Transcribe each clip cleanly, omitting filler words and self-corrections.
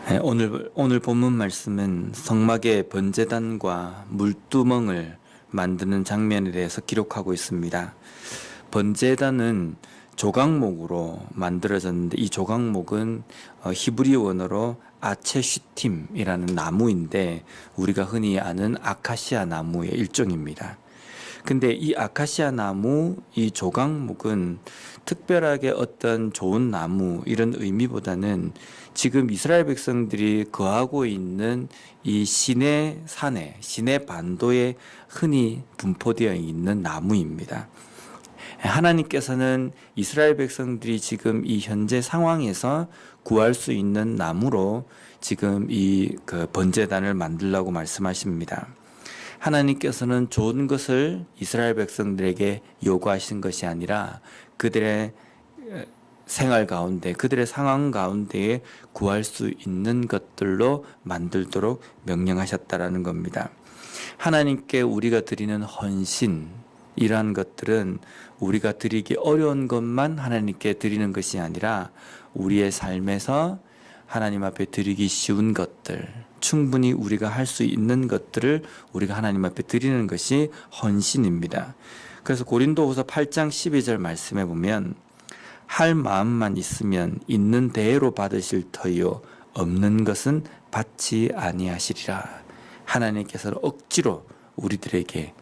네, 오늘 본문 말씀은 성막의 번제단과 물두멍을 만드는 장면에 대해서 기록하고 있습니다. 번제단은 조각목으로 만들어졌는데 이 조각목은 히브리 원어로 아체슈팀이라는 나무인데 우리가 흔히 아는 아카시아 나무의 일종입니다. 근데 이 아카시아 나무, 이 조각목은 특별하게 어떤 좋은 나무 이런 의미보다는 지금 이스라엘 백성들이 거하고 있는 이 시내 산에, 시내 반도에 흔히 분포되어 있는 나무입니다. 하나님께서는 이스라엘 백성들이 지금 이 현재 상황에서 구할 수 있는 나무로 지금 이 번제단을 만들라고 말씀하십니다. 하나님께서는 좋은 것을 이스라엘 백성들에게 요구하신 것이 아니라 그들의 생활 가운데, 그들의 상황 가운데에 구할 수 있는 것들로 만들도록 명령하셨다라는 겁니다. 하나님께 우리가 드리는 헌신, 이러한 것들은 우리가 드리기 어려운 것만 하나님께 드리는 것이 아니라 우리의 삶에서 하나님 앞에 드리기 쉬운 것들, 충분히 우리가 할 수 있는 것들을 우리가 하나님 앞에 드리는 것이 헌신입니다. 그래서 고린도후서 8장 12절 말씀에 보면 할 마음만 있으면 있는 대로 받으실 터이요 없는 것은 받지 아니하시리라. 하나님께서는 억지로 우리들에게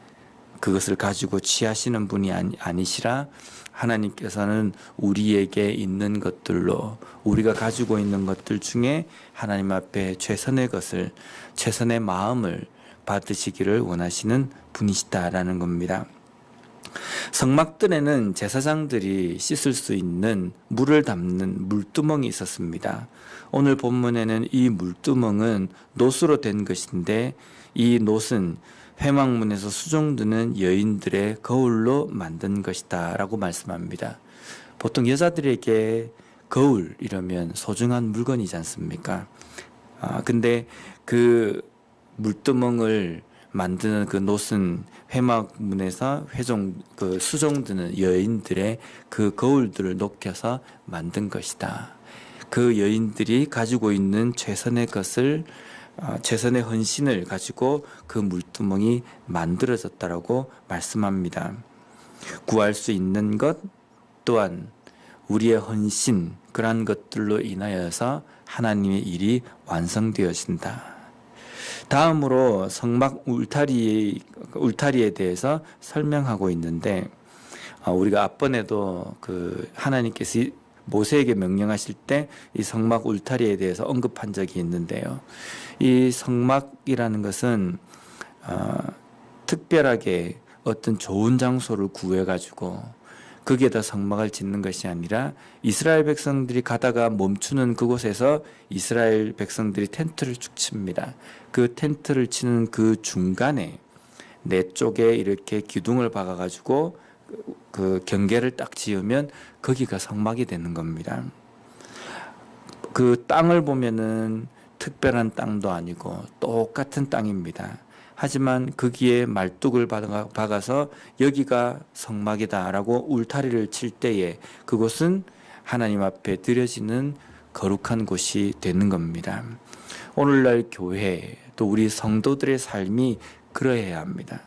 그것을 가지고 취하시는 분이 아니시라 하나님께서는 우리에게 있는 것들로 우리가 가지고 있는 것들 중에 하나님 앞에 최선의 것을, 최선의 마음을 받으시기를 원하시는 분이시다라는 겁니다. 성막들에는 제사장들이 씻을 수 있는 물을 담는 물두멍이 있었습니다. 오늘 본문에는 이 물두멍은 놋으로 된 것인데 이 놋은 회막문에서 수종드는 여인들의 거울로 만든 것이다 라고 말씀합니다. 보통 여자들에게 거울 이러면 소중한 물건이지 않습니까? 근데 그 물두멍을 만드는 그 놋은 회막문에서 수종드는 여인들의 그 거울들을 녹여서 만든 것이다. 그 여인들이 가지고 있는 최선의 것을, 최선의 헌신을 가지고 그 물두멍이 만들어졌다라고 말씀합니다. 구할 수 있는 것 또한 우리의 헌신, 그러한 것들로 인하여서 하나님의 일이 완성되어진다. 다음으로 성막 울타리에 대해서 설명하고 있는데 우리가 앞번에도 하나님께서 모세에게 명령하실 때 이 성막 울타리에 대해서 언급한 적이 있는데요. 이 성막이라는 것은 특별하게 어떤 좋은 장소를 구해가지고 거기에다 성막을 짓는 것이 아니라 이스라엘 백성들이 가다가 멈추는 그곳에서 이스라엘 백성들이 텐트를 쭉 칩니다. 그 텐트를 치는 그 중간에 네 쪽에 이렇게 기둥을 박아가지고 그 경계를 딱 지으면 거기가 성막이 되는 겁니다. 그 땅을 보면은 특별한 땅도 아니고 똑같은 땅입니다. 하지만 거기에 말뚝을 박아서 여기가 성막이다라고 울타리를 칠 때에 그곳은 하나님 앞에 드려지는 거룩한 곳이 되는 겁니다. 오늘날 교회 또 우리 성도들의 삶이 그러해야 합니다.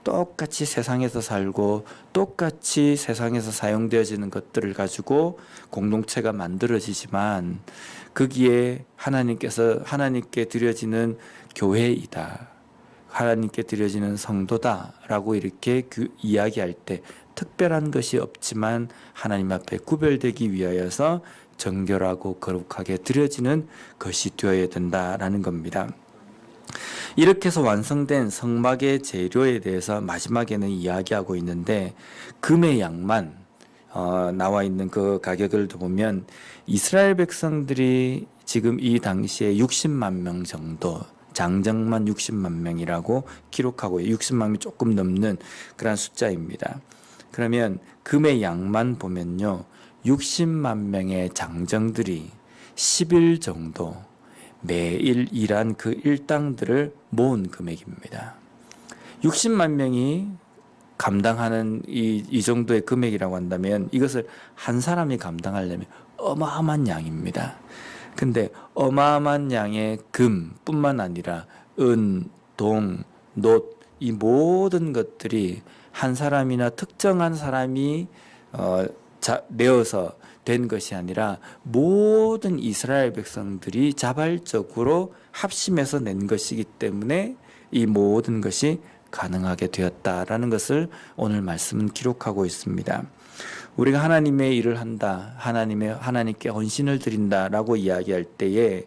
똑같이 세상에서 살고 똑같이 세상에서 사용되어지는 것들을 가지고 공동체가 만들어지지만 거기에 하나님께 드려지는 교회이다, 하나님께 드려지는 성도다라고 이렇게 이야기할 때 특별한 것이 없지만 하나님 앞에 구별되기 위하여서 정결하고 거룩하게 드려지는 것이 되어야 된다라는 겁니다. 이렇게 해서 완성된 성막의 재료에 대해서 마지막에는 이야기하고 있는데 금의 양만 나와 있는 그 가격을 보면 이스라엘 백성들이 지금 이 당시에 60만 명 정도, 장정만 60만 명이라고 기록하고 60만 명이 조금 넘는 그런 숫자입니다. 그러면 금의 양만 보면요, 60만 명의 장정들이 10일 정도 매일 일한 그 일당들을 모은 금액입니다. 60만 명이 감당하는 이 정도의 금액이라고 한다면 이것을 한 사람이 감당하려면 어마어마한 양입니다. 근데 어마어마한 양의 금뿐만 아니라 은, 동, 놋, 이 모든 것들이 한 사람이나 특정한 사람이 내어서 된 것이 아니라 모든 이스라엘 백성들이 자발적으로 합심해서 낸 것이기 때문에 이 모든 것이 가능하게 되었다라는 것을 오늘 말씀은 기록하고 있습니다. 우리가 하나님의 일을 한다, 하나님께 헌신을 드린다라고 이야기할 때에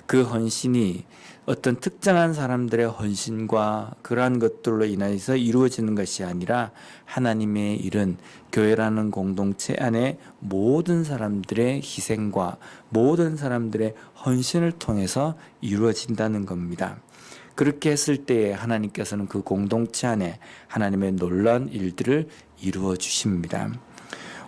그 헌신이 어떤 특정한 사람들의 헌신과 그러한 것들로 인해서 이루어지는 것이 아니라 하나님의 일은 교회라는 공동체 안에 모든 사람들의 희생과 모든 사람들의 헌신을 통해서 이루어진다는 겁니다. 그렇게 했을 때에 하나님께서는 그 공동체 안에 하나님의 놀라운 일들을 이루어 주십니다.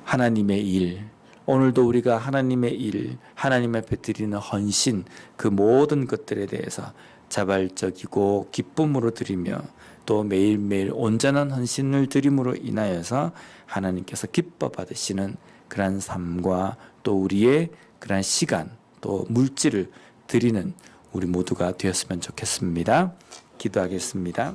하나님의 일, 오늘도 우리가 하나님의 일, 하나님 앞에 드리는 헌신, 그 모든 것들에 대해서 자발적이고 기쁨으로 드리며 또 매일매일 온전한 헌신을 드림으로 인하여서 하나님께서 기뻐 받으시는 그러한 삶과 또 우리의 그러한 시간, 또 물질을 드리는 우리 모두가 되었으면 좋겠습니다. 기도하겠습니다.